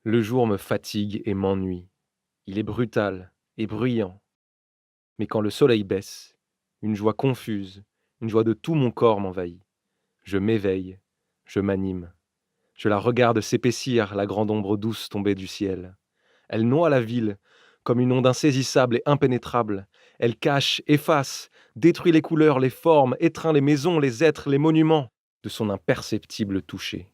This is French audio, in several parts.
Le jour me fatigue et m'ennuie. Il est brutal et bruyant, mais quand le soleil baisse, une joie confuse, une joie de tout mon corps m'envahit. Je m'éveille, je m'anime. Je la regarde s'épaissir, la grande ombre douce tombée du ciel. Elle noie la ville, comme une onde insaisissable et impénétrable. Elle cache, efface, détruit les couleurs, les formes, étreint les maisons, les êtres, les monuments, de son imperceptible toucher.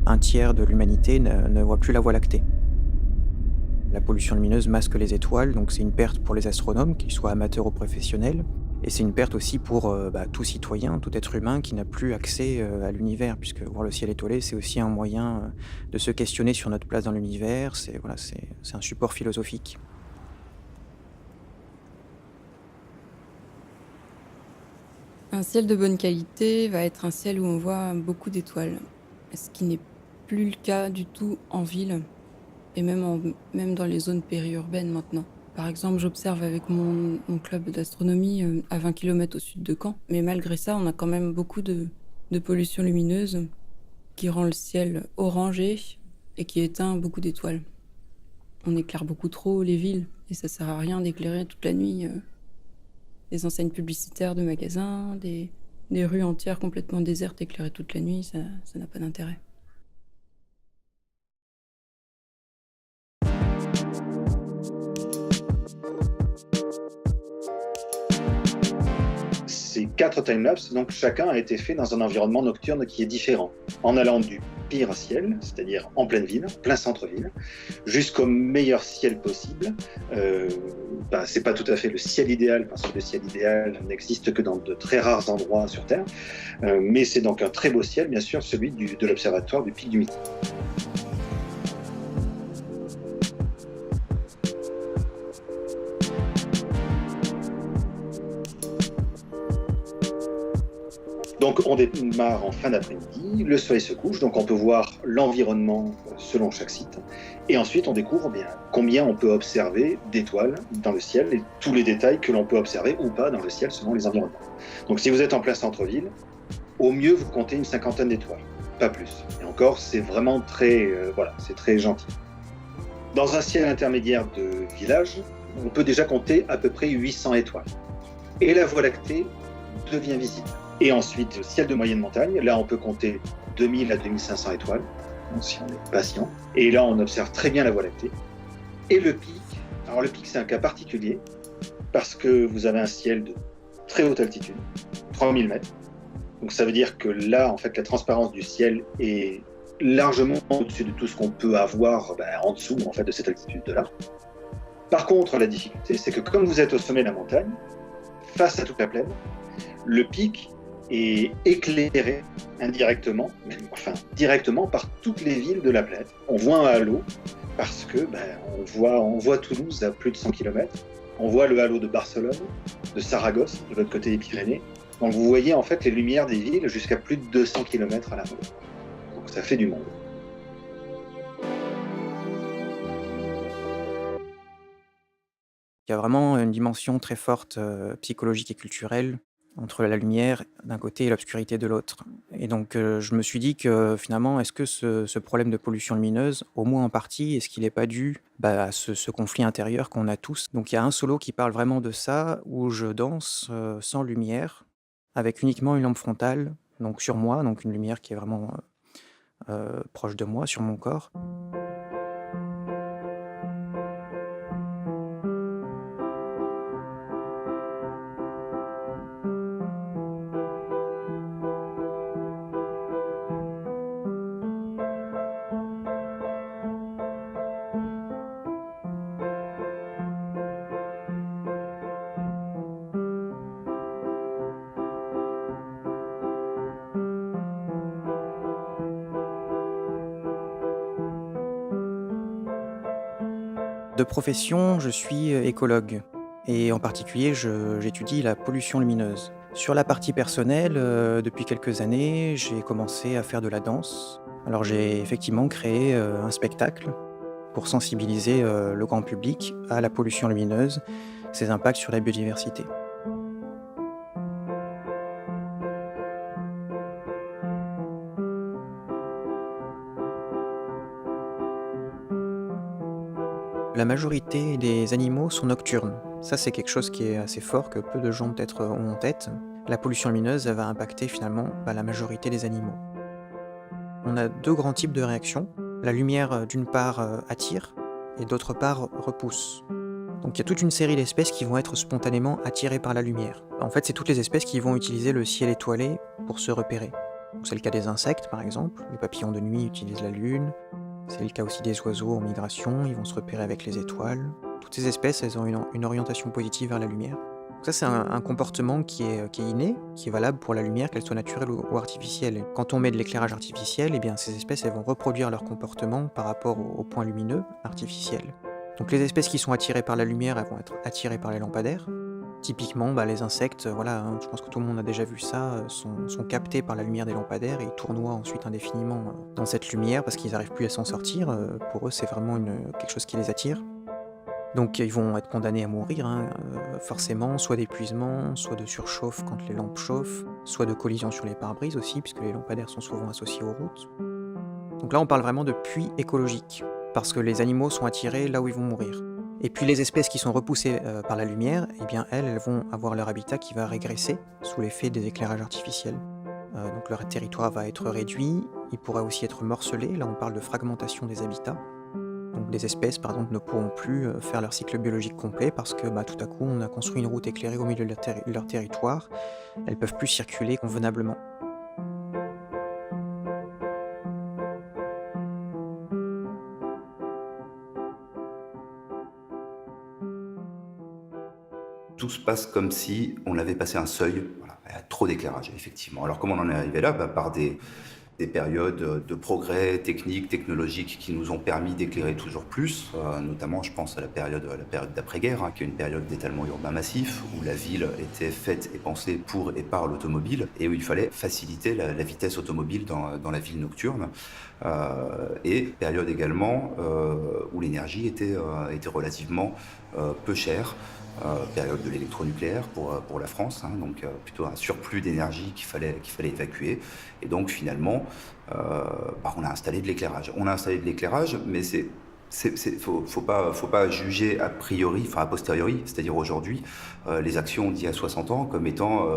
Un tiers de l'humanité ne voit plus la Voie lactée. La pollution lumineuse masque les étoiles, donc c'est une perte pour les astronomes, qu'ils soient amateurs ou professionnels. Et c'est une perte aussi pour tout citoyen, tout être humain qui n'a plus accès à l'univers, puisque voir le ciel étoilé, c'est aussi un moyen de se questionner sur notre place dans l'univers. C'est un support philosophique. Un ciel de bonne qualité va être un ciel où on voit beaucoup d'étoiles, ce qui n'est plus le cas du tout en ville et même dans les zones périurbaines maintenant. Par exemple, j'observe avec mon club d'astronomie à 20 kilomètres au sud de Caen, mais malgré ça, on a quand même beaucoup de pollution lumineuse qui rend le ciel orangé et qui éteint beaucoup d'étoiles. On éclaire beaucoup trop les villes et ça sert à rien d'éclairer toute la nuit des enseignes publicitaires de magasins, des rues entières complètement désertes éclairées toute la nuit, ça n'a pas d'intérêt. Ces 4 timelapses, donc chacun a été fait dans un environnement nocturne qui est différent, en allant du pire ciel, c'est-à-dire en pleine ville, plein centre-ville, jusqu'au meilleur ciel possible. C'est pas tout à fait le ciel idéal, parce que le ciel idéal n'existe que dans de très rares endroits sur Terre, mais c'est donc un très beau ciel, bien sûr, celui de l'observatoire du Pic du Midi. Donc on démarre en fin d'après-midi, le soleil se couche, donc on peut voir l'environnement selon chaque site. Et ensuite on découvre bien combien on peut observer d'étoiles dans le ciel et tous les détails que l'on peut observer ou pas dans le ciel selon les environnements. Donc si vous êtes en plein centre-ville, au mieux vous comptez une cinquantaine d'étoiles, pas plus. Et encore, c'est vraiment c'est très gentil. Dans un ciel intermédiaire de village, on peut déjà compter à peu près 800 étoiles. Et la Voie lactée devient visible. Et ensuite, ciel de moyenne montagne, là on peut compter 2000 à 2500 étoiles, si on est patient. Et là on observe très bien la Voie lactée. Et le pic, alors le pic c'est un cas particulier, parce que vous avez un ciel de très haute altitude, 3000 mètres. Donc ça veut dire que là, en fait, la transparence du ciel est largement au-dessus de tout ce qu'on peut avoir en dessous en fait, de cette altitude-là. Par contre, la difficulté, c'est que comme vous êtes au sommet de la montagne, face à toute la plaine, le pic est éclairé indirectement, directement par toutes les villes de la planète. On voit un halo parce que on voit Toulouse à plus de 100 km, on voit le halo de Barcelone, de Saragosse, de l'autre côté des Pyrénées. Donc vous voyez en fait les lumières des villes jusqu'à plus de 200 km à la ronde. Donc ça fait du monde. Il y a vraiment une dimension très forte psychologique et culturelle entre la lumière d'un côté et l'obscurité de l'autre. Et donc, je me suis dit que finalement, est-ce que ce problème de pollution lumineuse, au moins en partie, est-ce qu'il n'est pas dû à ce conflit intérieur qu'on a tous? Donc, il y a un solo qui parle vraiment de ça, où je danse sans lumière, avec uniquement une lampe frontale, donc sur moi, donc une lumière qui est vraiment proche de moi, sur mon corps. De profession, je suis écologue et en particulier, j'étudie la pollution lumineuse. Sur la partie personnelle, depuis quelques années, j'ai commencé à faire de la danse. Alors j'ai effectivement créé un spectacle pour sensibiliser le grand public à la pollution lumineuse, ses impacts sur la biodiversité. La majorité des animaux sont nocturnes. Ça, c'est quelque chose qui est assez fort, que peu de gens peut-être ont en tête. La pollution lumineuse, elle va impacter finalement la majorité des animaux. On a deux grands types de réactions. La lumière, d'une part, attire et d'autre part, repousse. Donc il y a toute une série d'espèces qui vont être spontanément attirées par la lumière. En fait, c'est toutes les espèces qui vont utiliser le ciel étoilé pour se repérer. Donc, c'est le cas des insectes, par exemple. Les papillons de nuit utilisent la lune. C'est le cas aussi des oiseaux en migration, ils vont se repérer avec les étoiles. Toutes ces espèces, elles ont une orientation positive vers la lumière. Donc ça, c'est un comportement qui est inné, qui est valable pour la lumière, qu'elle soit naturelle ou artificielle. Et quand on met de l'éclairage artificiel, eh bien, ces espèces, elles vont reproduire leur comportement par rapport au point lumineux artificiel. Donc les espèces qui sont attirées par la lumière, elles vont être attirées par les lampadaires. Typiquement, les insectes, voilà, hein, je pense que tout le monde a déjà vu ça, sont captés par la lumière des lampadaires et ils tournoient ensuite indéfiniment dans cette lumière parce qu'ils n'arrivent plus à s'en sortir. Pour eux, c'est vraiment quelque chose qui les attire. Donc ils vont être condamnés à mourir, hein, forcément, soit d'épuisement, soit de surchauffe quand les lampes chauffent, soit de collision sur les pare-brises aussi, puisque les lampadaires sont souvent associés aux routes. Donc là, on parle vraiment de puits écologique, parce que les animaux sont attirés là où ils vont mourir. Et puis les espèces qui sont repoussées par la lumière, eh bien elles vont avoir leur habitat qui va régresser sous l'effet des éclairages artificiels. Donc leur territoire va être réduit, il pourra aussi être morcelé, là on parle de fragmentation des habitats. Donc des espèces par exemple ne pourront plus faire leur cycle biologique complet parce que tout à coup on a construit une route éclairée au milieu de leur territoire, elles ne peuvent plus circuler convenablement. Tout se passe comme si on avait passé un seuil, voilà, il y a trop d'éclairage, effectivement. Alors comment on en est arrivé là? Par des périodes de progrès techniques, technologiques qui nous ont permis d'éclairer toujours plus, notamment je pense à la période d'après-guerre, hein, qui est une période d'étalement urbain massif, où la ville était faite et pensée pour et par l'automobile, et où il fallait faciliter la vitesse automobile dans la ville nocturne. Et période également où l'énergie était relativement peu chère, période de l'électronucléaire pour la France, hein, donc plutôt un surplus d'énergie qu'il fallait évacuer. Et donc finalement, on a installé de l'éclairage. Mais faut pas juger a priori, enfin a posteriori, c'est-à-dire aujourd'hui, les actions d'il y a 60 ans comme étant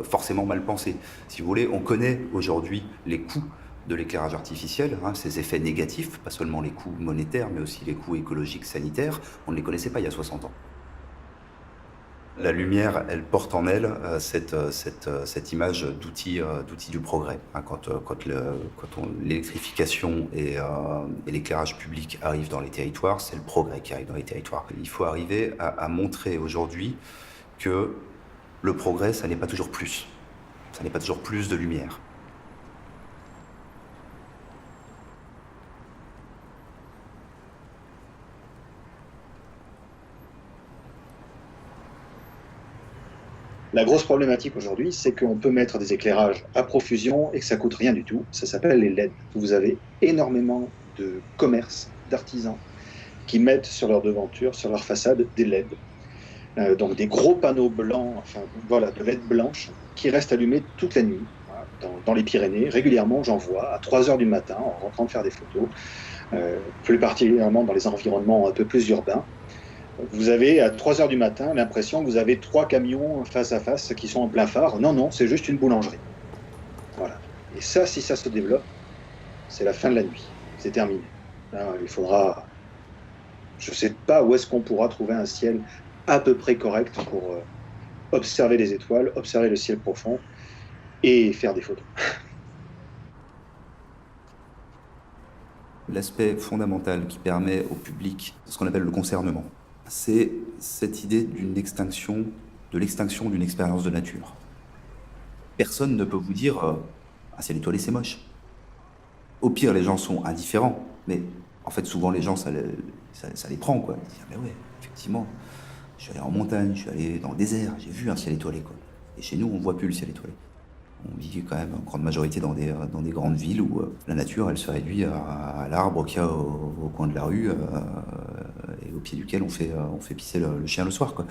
forcément mal pensées. Si vous voulez, on connaît aujourd'hui les coûts de l'éclairage artificiel, hein, ses effets négatifs, pas seulement les coûts monétaires, mais aussi les coûts écologiques, sanitaires. On ne les connaissait pas il y a 60 ans. La lumière, elle porte en elle cette image d'outil du progrès. Hein, quand l'électrification et l'éclairage public arrivent dans les territoires, c'est le progrès qui arrive dans les territoires. Il faut arriver à montrer aujourd'hui que le progrès, ça n'est pas toujours plus. Ça n'est pas toujours plus de lumière. La grosse problématique aujourd'hui, c'est qu'on peut mettre des éclairages à profusion et que ça coûte rien du tout. Ça s'appelle les LED. Vous avez énormément de commerces, d'artisans qui mettent sur leur devanture, sur leur façade, des LED. Donc des gros panneaux blancs, de LED blanches qui restent allumés toute la nuit. Voilà, dans les Pyrénées, régulièrement, j'en vois à 3h du matin en rentrant de faire des photos, plus particulièrement dans les environnements un peu plus urbains. Vous avez à 3h du matin l'impression que vous avez 3 camions face à face qui sont en plein phare. Non, c'est juste une boulangerie. Voilà. Et ça, si ça se développe, c'est la fin de la nuit. C'est terminé. Là, il faudra... Je ne sais pas où est-ce qu'on pourra trouver un ciel à peu près correct pour observer les étoiles, observer le ciel profond et faire des photos. L'aspect fondamental qui permet au public ce qu'on appelle le concernement, c'est cette idée de l'extinction d'une expérience de nature. Personne ne peut vous dire un ciel étoilé c'est moche. Au pire, les gens sont indifférents, mais En fait, souvent, les gens, ça les prend, quoi. Ils disent, ah ben ouais, effectivement, je suis allé en montagne, je suis allé dans le désert, j'ai vu un ciel étoilé, quoi. Et chez nous, on voit plus le ciel étoilé. On vit quand même en grande majorité dans des grandes villes où la nature, elle se réduit à l'arbre qu'il y a au coin de la rue et au pied duquel on fait pisser le chien le soir, quoi.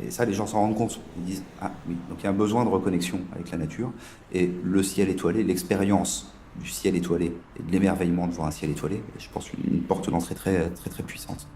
Et ça, les gens s'en rendent compte. Ils disent, ah oui, donc il y a un besoin de reconnexion avec la nature. Et le ciel étoilé, l'expérience du ciel étoilé et de l'émerveillement de voir un ciel étoilé, je pense une porte d'entrée très, très, très puissante.